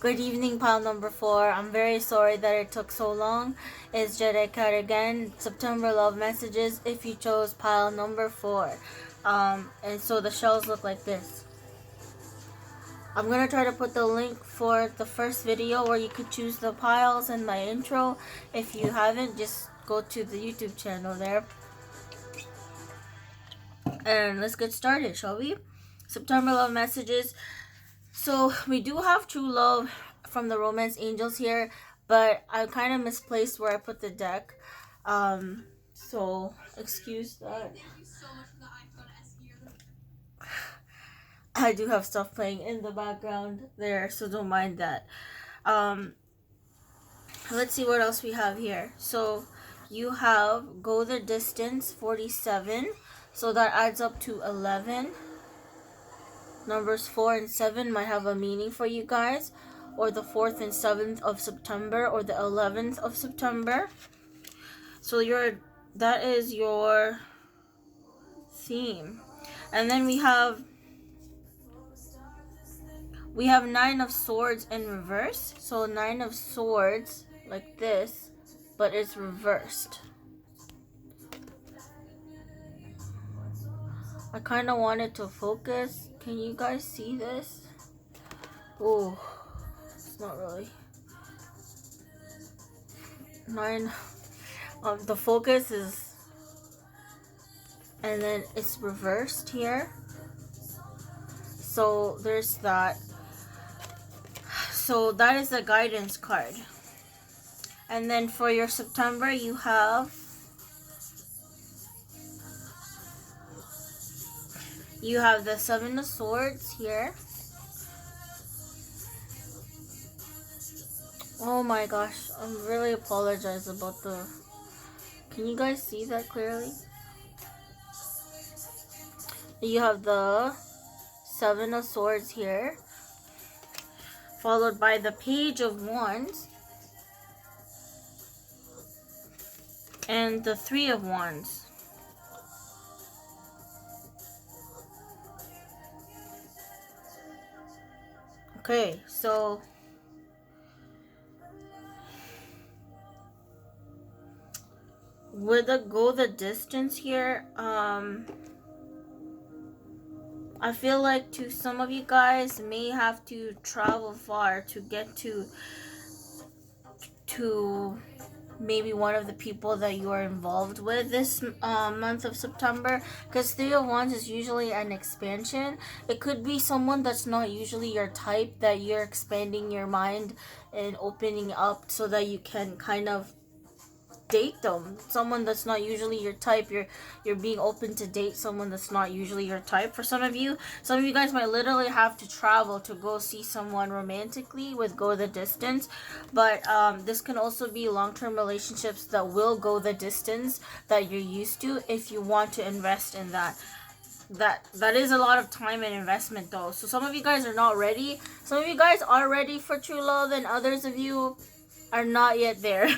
Good evening, pile number 4. I'm very sorry that it took so long. It's Jedi Cat again. September love messages if you chose pile number 4. And so the shells look like this. I'm gonna try to put the link for the first video where you could choose the piles in my intro. If you haven't, just go to the YouTube channel there. And let's get started, shall we? September love messages. So we do have true love from the romance angels here, but I kind of misplaced where I put the deck. So excuse that. I do have stuff playing in the background there, so don't mind that. Let's see what else we have here. So you have go the distance 47, so that adds up to 11. Numbers 4 and 7 might have a meaning for you guys, or the 4th and 7th of September, or the 11th of September. So that is your theme. And then we have 9 of swords in reverse. So 9 of swords like this, but it's reversed. I kind of wanted to focus. Can you guys see this? Oh, it's not really. 9. The focus is, and then it's reversed here. So there's that. So that is the guidance card. And then for your September, you have the 7 of swords here. Oh my gosh, I'm really apologize about the... Can you guys see that clearly? You have the 7 of swords here, followed by the page of wands and the 3 of wands. Okay, so with the go the distance here, I feel like to some of you guys may have to travel far to get to maybe one of the people that you are involved with this month of September, because 3 of Wands is usually an expansion. It could be someone that's not usually your type, that you're expanding your mind and opening up so that you can kind of date them. Someone that's not usually your type, you're being open to date someone that's not usually your type. For some of you guys might literally have to travel to go see someone romantically with go the distance. But this can also be long-term relationships that will go the distance that you're used to, if you want to invest in that. That is a lot of time and investment though. So some of you guys are not ready. Some of you guys are ready for true love, and others of you are not yet there.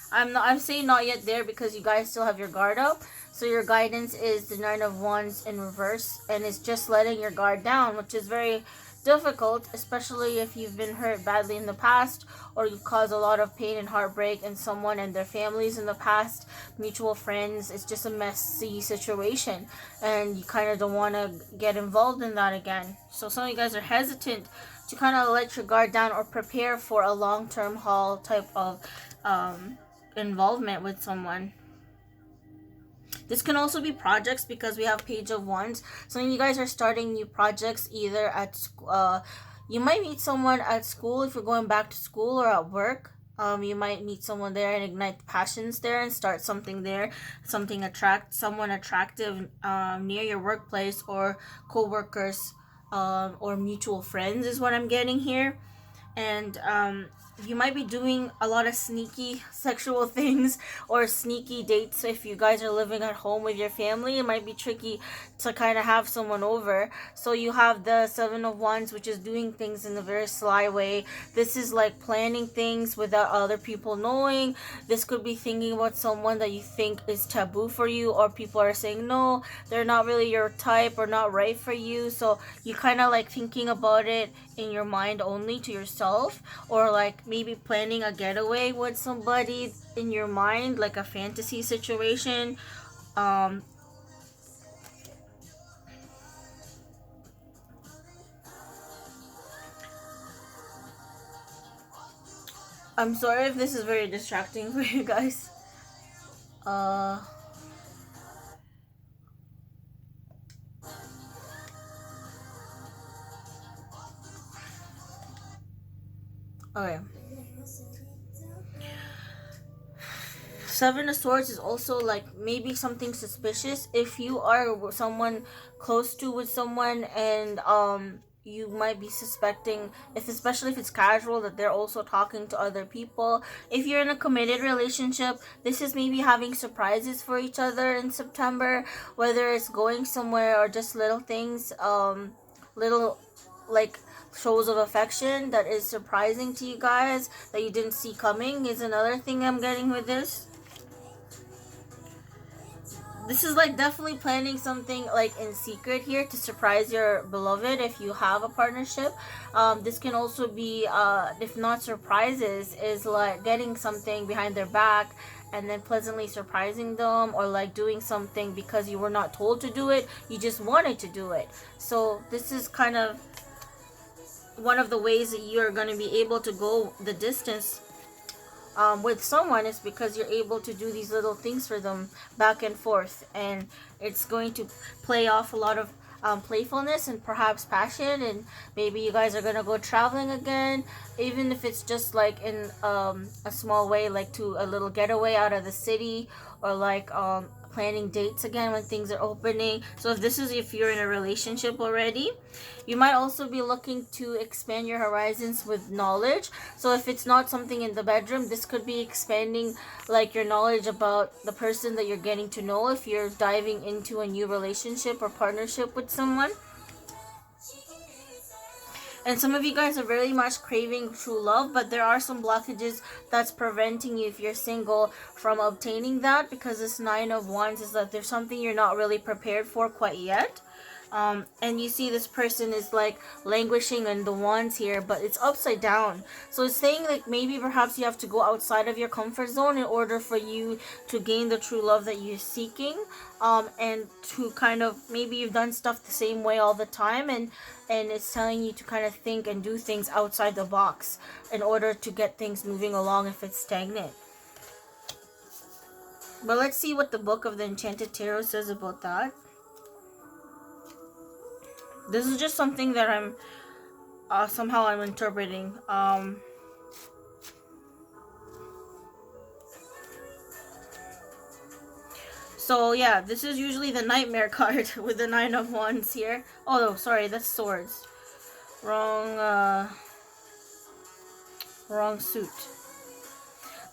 I'm saying not yet there because you guys still have your guard up. So your guidance is the 9 of Wands in reverse, and it's just letting your guard down, which is very difficult, especially if you've been hurt badly in the past, or you've caused a lot of pain and heartbreak in someone and their families in the past, mutual friends. It's just a messy situation, and you kind of don't want to get involved in that again. So some of you guys are hesitant to kind of let your guard down or prepare for a long-term haul type of involvement with someone. This can also be projects, because we have page of wands. Some of you guys are starting new projects, either at school. You might meet someone at school if you're going back to school, or at work. You might meet someone there and ignite passions there and start something there, someone attractive near your workplace, or co-workers, or mutual friends is what I'm getting here. And you might be doing a lot of sneaky sexual things or sneaky dates. If you guys are living at home with your family, it might be tricky to kind of have someone over. So you have the Seven of Wands, which is doing things in a very sly way. This is like planning things without other people knowing. This could be thinking about someone that you think is taboo for you, or people are saying no, they're not really your type or not right for you. So you kind of like thinking about it in your mind only to yourself, or like maybe planning a getaway with somebody in your mind, like a fantasy situation. um I'm sorry if this is very distracting for you guys. uh okay. Seven of Swords is also like maybe something suspicious if you are someone close to with someone, and you might be suspecting, if especially if it's casual, that they're also talking to other people. If you're in a committed relationship, this is maybe having surprises for each other in September, whether it's going somewhere or just little things, little like shows of affection that is surprising to you guys that you didn't see coming is another thing I'm getting with this. This is like definitely planning something like in secret here to surprise your beloved if you have a partnership. This can also be, if not surprises, is like getting something behind their back and then pleasantly surprising them, or like doing something because you were not told to do it, you just wanted to do it. So this is kind of one of the ways that you're going to be able to go the distance with someone, is because you're able to do these little things for them back and forth, and it's going to play off a lot of playfulness and perhaps passion, and maybe you guys are gonna go traveling again, even if it's just like in a small way, like to a little getaway out of the city, or like planning dates again when things are opening. So if this is if you're in a relationship already, you might also be looking to expand your horizons with knowledge. So if it's not something in the bedroom, this could be expanding like your knowledge about the person that you're getting to know, if you're diving into a new relationship or partnership with someone. And some of you guys are very much craving true love, but there are some blockages that's preventing you, if you're single, from obtaining that, because this Nine of Wands is that there's something you're not really prepared for quite yet. And you see this person is like languishing in the wands here, but it's upside down. So it's saying like maybe perhaps you have to go outside of your comfort zone in order for you to gain the true love that you're seeking. And to kind of, maybe you've done stuff the same way all the time, and it's telling you to kind of think and do things outside the box in order to get things moving along if it's stagnant. But let's see what the Book of the Enchanted Tarot says about that. This is just something that I'm somehow I'm interpreting. So yeah, this is usually the Nightmare card with the Nine of Wands here. Oh no, sorry, that's Swords. Wrong, wrong suit.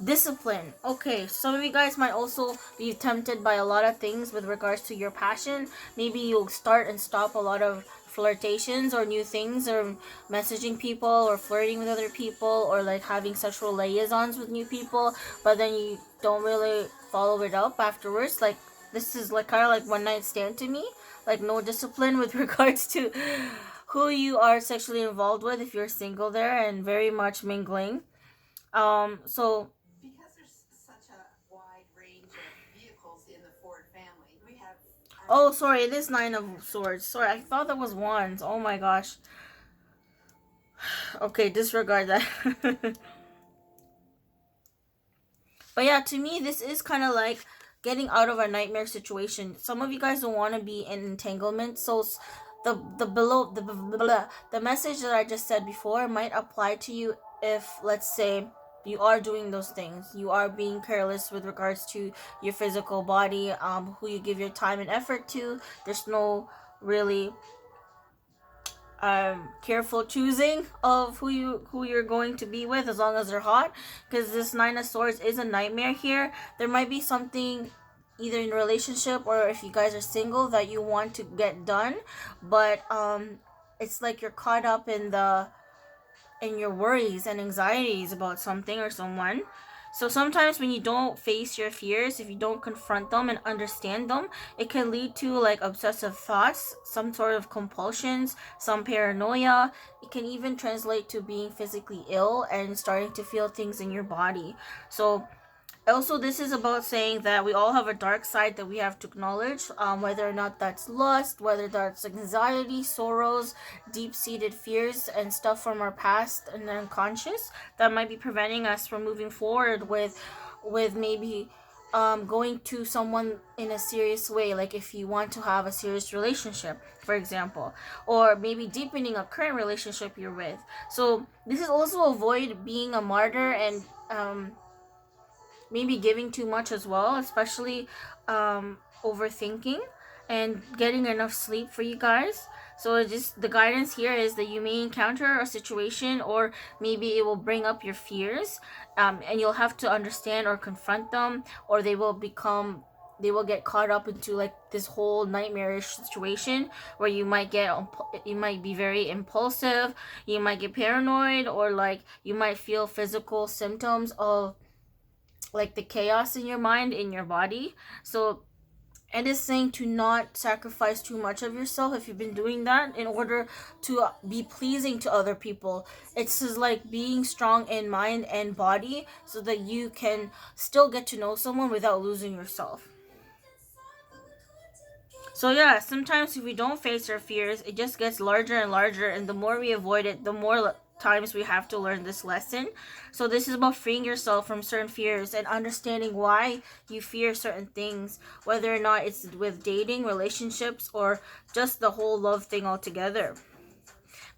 Discipline. Okay, some of you guys might also be tempted by a lot of things with regards to your passion. Maybe you'll start and stop a lot of flirtations or new things, or messaging people or flirting with other people, or like having sexual liaisons with new people, but then you don't really follow it up afterwards. Like this is like kind of like one night stand to me. Like no discipline with regards to who you are sexually involved with if you're single there, and very much mingling. So oh, sorry, it is Nine of Swords. Sorry, I thought that was Wands. Oh my gosh. Okay, disregard that. But yeah, to me, this is kind of like getting out of a nightmare situation. Some of you guys don't want to be in entanglement, so the below the message that I just said before might apply to you if, let's say, you are doing those things. You are being careless with regards to your physical body, who you give your time and effort to. There's no really careful choosing of who you're going to be with, as long as they're hot, because this Nine of Swords is a nightmare here. There might be something either in a relationship or if you guys are single that you want to get done, but it's like you're caught up in your worries and anxieties about something or someone. So sometimes when you don't face your fears, if you don't confront them and understand them, it can lead to like obsessive thoughts, some sort of compulsions, some paranoia. It can even translate to being physically ill and starting to feel things in your body. So also, this is about saying that we all have a dark side that we have to acknowledge, whether or not that's lust, whether that's anxiety, sorrows, deep-seated fears, and stuff from our past and unconscious that might be preventing us from moving forward with maybe going to someone in a serious way, like if you want to have a serious relationship, for example, or maybe deepening a current relationship you're with. So this is also avoid being a martyr and maybe giving too much as well, especially overthinking and getting enough sleep for you guys. So just the guidance here is that you may encounter a situation, or maybe it will bring up your fears, and you'll have to understand or confront them, or they will get caught up into like this whole nightmarish situation where you might be very impulsive, you might get paranoid, or like you might feel physical symptoms of like the chaos in your mind, in your body. So it is saying to not sacrifice too much of yourself if you've been doing that in order to be pleasing to other people. It's just like being strong in mind and body so that you can still get to know someone without losing yourself. So yeah, sometimes if we don't face our fears, it just gets larger and larger, and the more we avoid it, the more times we have to learn this lesson. So this is about freeing yourself from certain fears and understanding why you fear certain things, whether or not it's with dating, relationships, or just the whole love thing altogether.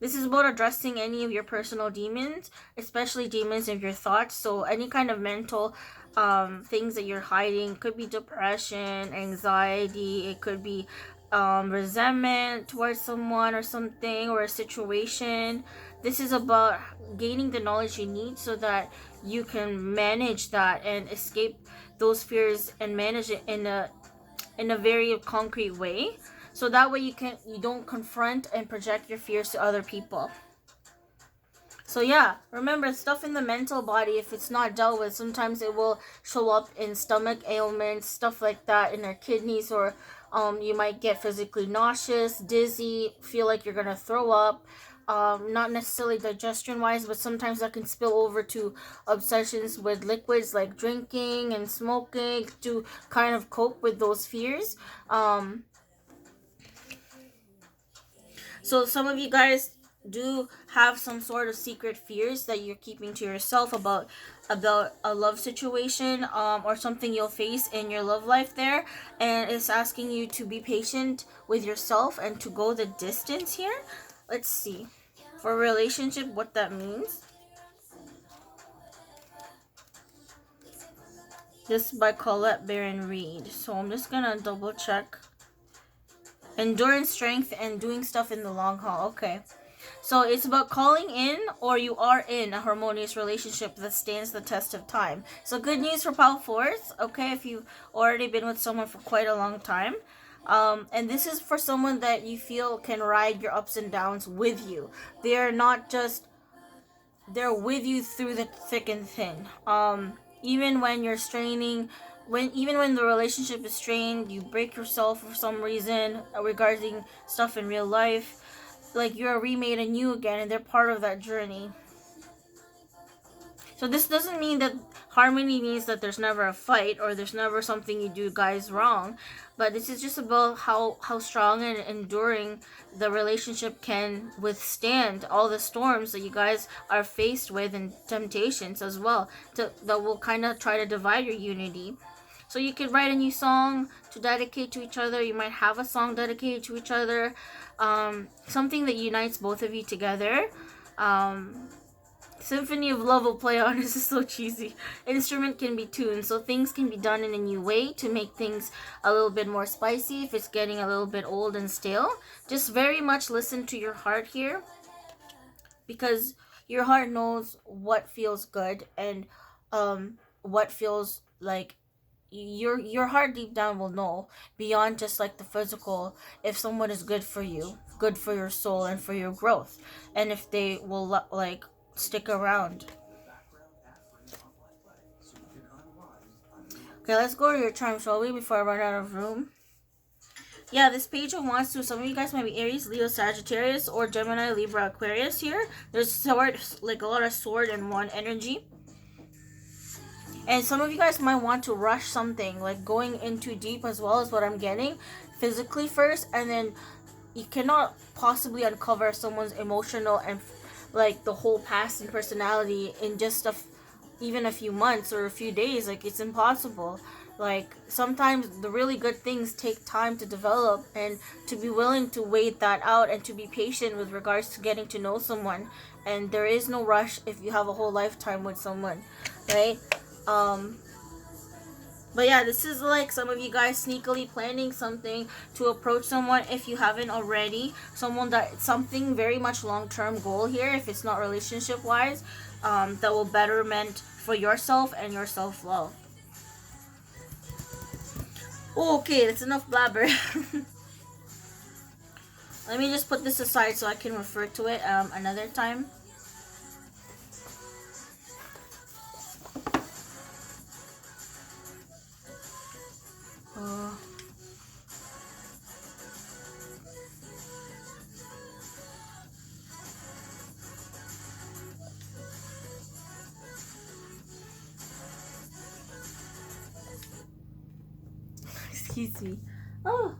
This is about addressing any of your personal demons, especially demons of your thoughts. So any kind of mental things that you're hiding. It could be depression, anxiety. It could be resentment towards someone or something or a situation. This is about gaining the knowledge you need so that you can manage that and escape those fears and manage it in a very concrete way. So that way you don't confront and project your fears to other people. So yeah, remember, stuff in the mental body, if it's not dealt with, sometimes it will show up in stomach ailments, stuff like that, in our kidneys, or you might get physically nauseous, dizzy, feel like you're gonna throw up. Not necessarily digestion wise, but sometimes that can spill over to obsessions with liquids like drinking and smoking to kind of cope with those fears. So some of you guys do have some sort of secret fears that you're keeping to yourself about a love situation, or something you'll face in your love life there, and it's asking you to be patient with yourself and to go the distance here. Let's see for a relationship what that means. This by Colette Baron Reed. So I'm just gonna double check. Endurance, strength, and doing stuff in the long haul. Okay. So it's about calling in, or you are in a harmonious relationship that stands the test of time. So good news for Power Fourth, okay, if you've already been with someone for quite a long time. And this is for someone that you feel can ride your ups and downs with you. They're not just, they're with you through the thick and thin. Even when you're straining, even when the relationship is strained, you break yourself for some reason regarding stuff in real life, like you're remade anew again, and they're part of that journey. So this doesn't mean that harmony means that there's never a fight or there's never something you do guys wrong, but this is just about how strong and enduring the relationship can withstand all the storms that you guys are faced with, and temptations as well that will kind of try to divide your unity. So you could write a new song to dedicate to each other. You might have a song dedicated to each other, something that unites both of you together. Symphony of Love will play on. This is so cheesy. Instrument can be tuned, so things can be done in a new way to make things a little bit more spicy if it's getting a little bit old and stale. Just very much listen to your heart here, because your heart knows what feels good and what feels like your heart deep down will know beyond just like the physical if someone is good for you, good for your soul and for your growth, and if they will like stick around. Okay, let's go to your charm, shall we, before I run out of room. Yeah, this page of wands too. Some of you guys might be Aries, Leo, Sagittarius, or Gemini, Libra, Aquarius here. There's sword, like a lot of sword and wand energy. And some of you guys might want to rush something, like going in too deep as well as what I'm getting. Physically first, and then you cannot possibly uncover someone's emotional and like the whole past and personality in just even a few months or a few days. Like, it's impossible. Like, sometimes the really good things take time to develop, and to be willing to wait that out and to be patient with regards to getting to know someone. And there is no rush if you have a whole lifetime with someone, right? But yeah, this is like some of you guys sneakily planning something to approach someone if you haven't already. Something very much long-term goal here, if it's not relationship wise, that will betterment for yourself and your self-love. Okay, that's enough blabber. Let me just put this aside so I can refer to it another time. Excuse me. Oh.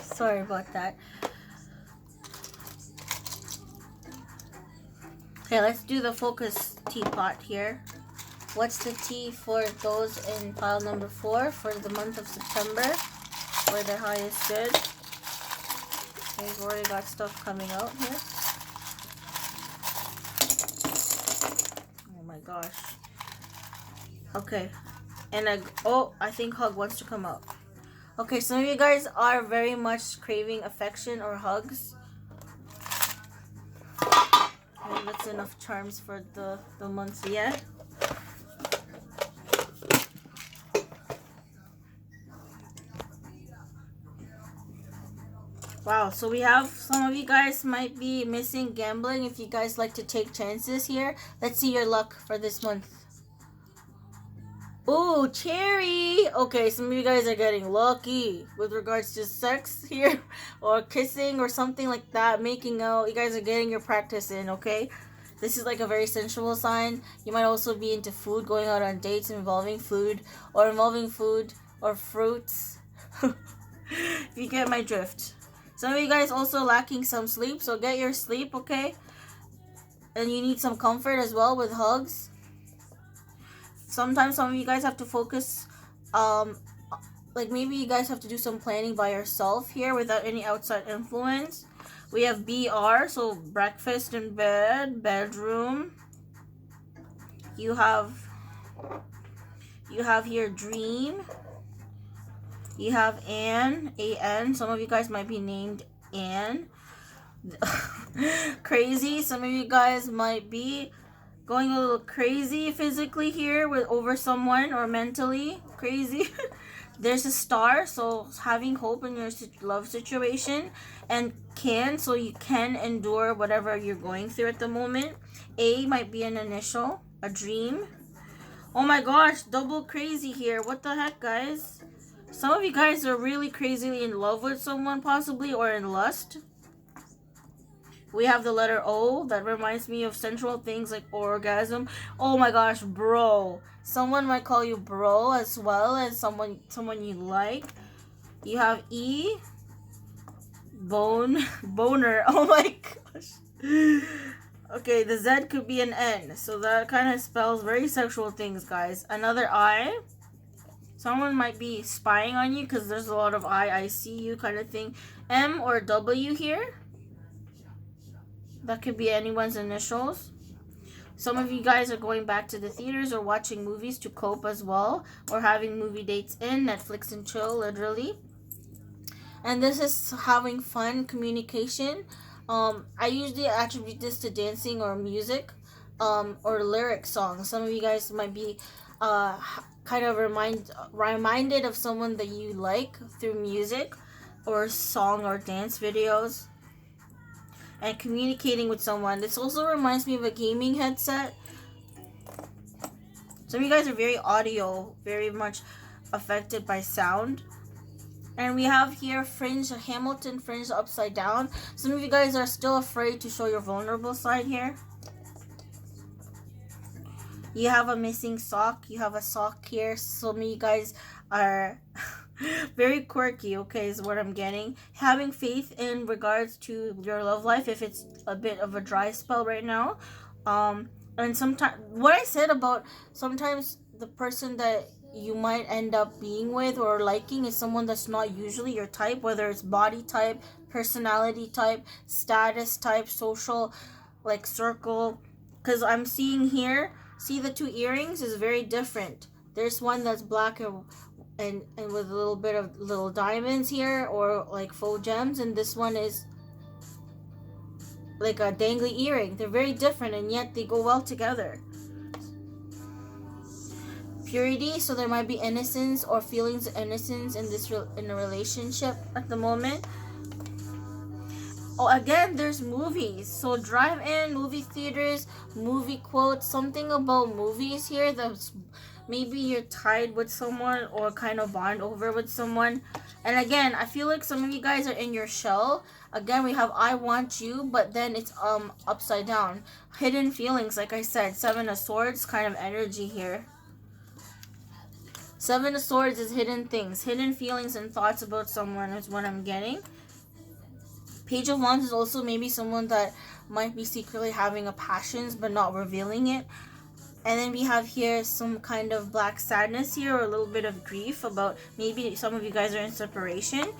Sorry about that. Okay, let's do the focus teapot here. What's the tea for those in pile number 4 for the month of September, where the highest good? We've already got stuff coming out here. Oh my gosh. Okay. And I think Hug wants to come out. Okay, some of you guys are very much craving affection or hugs. Maybe that's enough charms for the month yet. Wow, so we have some of you guys might be missing gambling if you guys like to take chances here. Let's see your luck for this month. Ooh, cherry! Okay, some of you guys are getting lucky with regards to sex here, or kissing or something like that, making out. You guys are getting your practice in, okay? This is like a very sensual sign. You might also be into food, going out on dates involving food or fruits. If you get my drift. Some of you guys also lacking some sleep, so get your sleep, okay? And you need some comfort as well with hugs. Sometimes some of you guys have to focus, like maybe you guys have to do some planning by yourself here without any outside influence. We have BR, so breakfast in bed, bedroom. You have here dream. You have Anne, A-N. Some of you guys might be named Anne. Crazy. Some of you guys might be going a little crazy physically here over someone, or mentally crazy. There's a star, so having hope in your love situation, and so you can endure whatever you're going through at the moment. A might be an initial, a dream. Oh my gosh, double crazy here. What the heck, guys? Some of you guys are really crazily in love with someone, possibly, or in lust. We have the letter O. That reminds me of sensual things like orgasm. Oh my gosh, bro. Someone might call you bro as well as someone you like. You have E. Boner. Oh my gosh. Okay, the Z could be an N. So that kind of spells very sexual things, guys. Another I. Someone might be spying on you because there's a lot of I see you kind of thing. M or W here. That could be anyone's initials. Some of you guys are going back to the theaters or watching movies to cope as well, or having movie dates in Netflix and chill, literally. And this is having fun communication. I usually attribute this to dancing or music, or lyric songs. Some of you guys might be kind of reminded of someone that you like through music or song or dance videos, and communicating with someone. This also reminds me of a gaming headset. Some of you guys are very audio, very much affected by sound. And we have here Fringe, Hamilton Fringe upside down. Some of you guys are still afraid to show your vulnerable side here. You have a missing sock. You have a sock here. Some of you guys are very quirky, okay, is what I'm getting. Having faith in regards to your love life if it's a bit of a dry spell right now. And sometimes, what I said about sometimes the person that you might end up being with or liking is someone that's not usually your type, whether it's body type, personality type, status type, social, like circle. Because I'm seeing here, see the two earrings is very different. There's one that's black and with a little bit of little diamonds here or like faux gems, and this one is like a dangly earring. They're very different and yet they go well together. Purity, so there might be innocence or feelings of innocence in this in a relationship at the moment. Oh, again, there's movies. So drive-in, movie theaters, movie quotes, something about movies here that's maybe you're tied with someone or kind of bond over with someone. And again, I feel like some of you guys are in your shell. Again, we have I want you, but then it's upside down. Hidden feelings, like I said, Seven of Swords kind of energy here. Seven of Swords is hidden things, hidden feelings and thoughts about someone is what I'm getting. Page of Wands is also maybe someone that might be secretly having a passions but not revealing it. And then we have here some kind of black sadness here, or a little bit of grief about maybe some of you guys are in separation.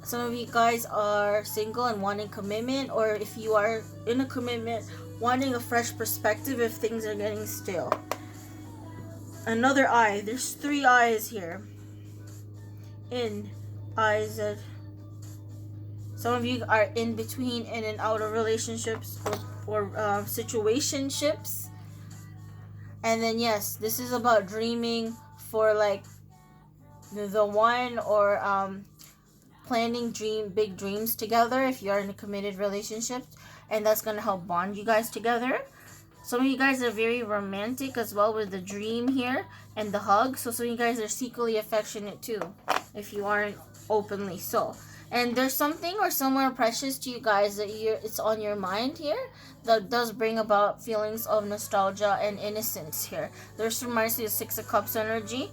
Some of you guys are single and wanting commitment, or if you are in a commitment, wanting a fresh perspective if things are getting stale. Another eye. There's 3 eyes here. In eyes that some of you are in between, in and out of relationships or situationships. And then yes, this is about dreaming for like the one, or planning big dreams together if you're in a committed relationship, and that's gonna help bond you guys together. Some of you guys are very romantic as well with the dream here and the hug. So some of you guys are secretly affectionate too, if you aren't openly so. And there's something or someone precious to you guys that it's on your mind here that does bring about feelings of nostalgia and innocence here. There's reminds me of 6 of Cups energy.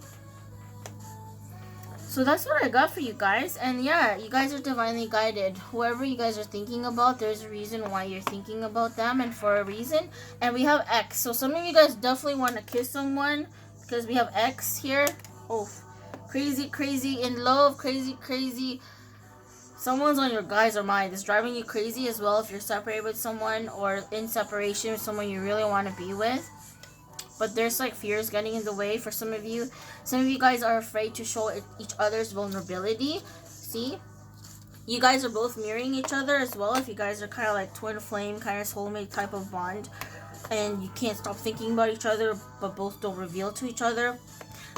So that's what I got for you guys. And yeah, you guys are divinely guided. Whoever you guys are thinking about, there's a reason why you're thinking about them, and for a reason. And we have X. So some of you guys definitely want to kiss someone because we have X here. Oh, crazy in love, crazy. Someone's on your guys or mind. It's driving you crazy as well if you're separated with someone or in separation with someone you really want to be with. But there's like fears getting in the way for some of you. Some of you guys are afraid to show each other's vulnerability. See? You guys are both mirroring each other as well. If you guys are kind of like twin flame, kind of soulmate type of bond. And you can't stop thinking about each other, but both don't reveal to each other.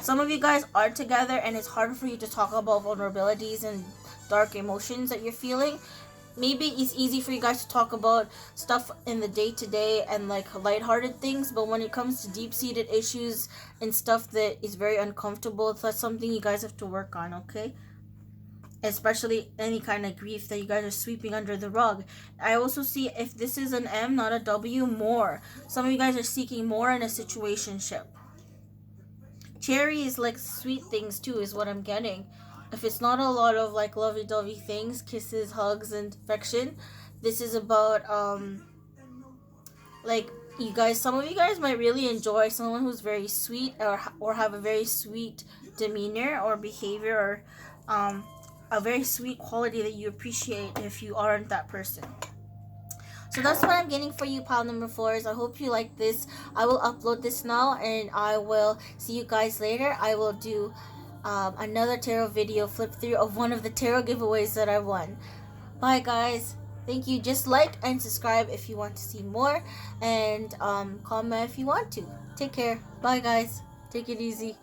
Some of you guys are together and it's hard for you to talk about vulnerabilities and dark emotions that you're feeling. Maybe it's easy for you guys to talk about stuff in the day-to-day and like lighthearted things, but when it comes to deep-seated issues and stuff that is very uncomfortable, that's something you guys have to work on, okay? Especially any kind of grief that you guys are sweeping under the rug. I also see, if this is an M, not a W, more. Some of you guys are seeking more in a situationship. Cherry is like sweet things too, is what I'm getting. If it's not a lot of like lovey-dovey things, kisses, hugs, and affection, this is about like you guys, some of you guys might really enjoy someone who's very sweet, or have a very sweet demeanor or behavior, or a very sweet quality that you appreciate if you aren't that person. So that's what I'm getting for you, pile number 4s. I hope you like this. I will upload this now, and I will see you guys later. I will do another tarot video flip through of one of the tarot giveaways that I won. Bye, guys. Thank you. Just like and subscribe if you want to see more, and comment if you want to. Take care. Bye, guys. Take it easy.